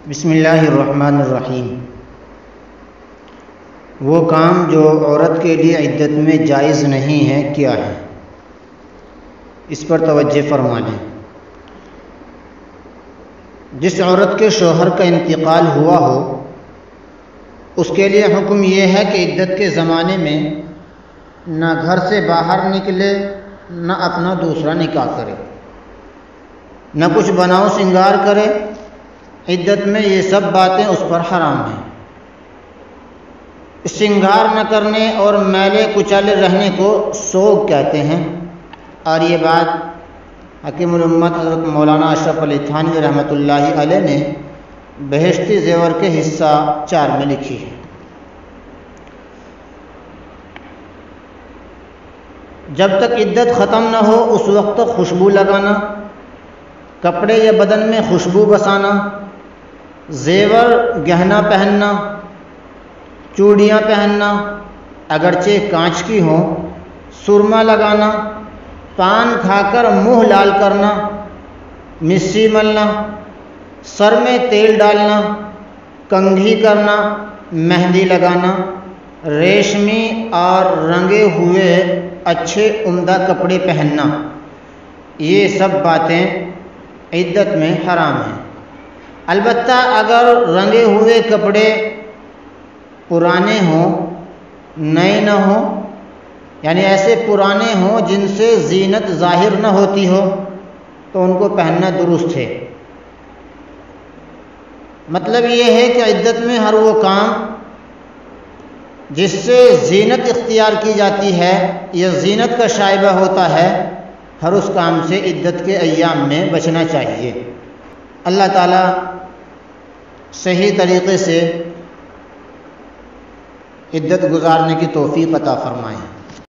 بسم اللہ الرحمن الرحیم۔ وہ کام جو عورت کے لیے عدت میں جائز نہیں ہے کیا ہے؟ اس پر توجہ فرما لیں۔ جس عورت کے شوہر کا انتقال ہوا ہو اس کے لیے حکم یہ ہے کہ عدت کے زمانے میں نہ گھر سے باہر نکلے نہ اپنا دوسرا نکاح کرے، نہ کچھ بناؤ سنگار کرے۔ عدت میں یہ سب باتیں اس پر حرام ہیں۔ سنگار نہ کرنے اور میلے کچالے رہنے کو سوگ کہتے ہیں، اور یہ بات حکیم الامت حضرت مولانا اشرف علی تھانوی رحمۃ اللہ علیہ نے بہشتی زیور کے حصہ 4 میں لکھی ہے۔ جب تک عدت ختم نہ ہو اس وقت تک خوشبو لگانا، کپڑے یا بدن میں خوشبو بسانا، زیور گہنا پہننا، چوڑیاں پہننا اگرچہ کانچ کی ہوں، سرما لگانا، پان کھا کر منہ لال کرنا، مسی ملنا، سر میں تیل ڈالنا، کنگھی کرنا، مہندی لگانا، ریشمی اور رنگے ہوئے اچھے عمدہ کپڑے پہننا، یہ سب باتیں عدت میں حرام ہیں۔ البتہ اگر رنگے ہوئے کپڑے پرانے ہوں، نئے نہ ہوں، یعنی ایسے پرانے ہوں جن سے زینت ظاہر نہ ہوتی ہو تو ان کو پہننا درست ہے۔ مطلب یہ ہے کہ عدت میں ہر وہ کام جس سے زینت اختیار کی جاتی ہے یا زینت کا شائبہ ہوتا ہے، ہر اس کام سے عدت کے ایام میں بچنا چاہیے۔ اللہ تعالیٰ صحیح طریقے سے عدت گزارنے کی توفیق عطا فرمائے۔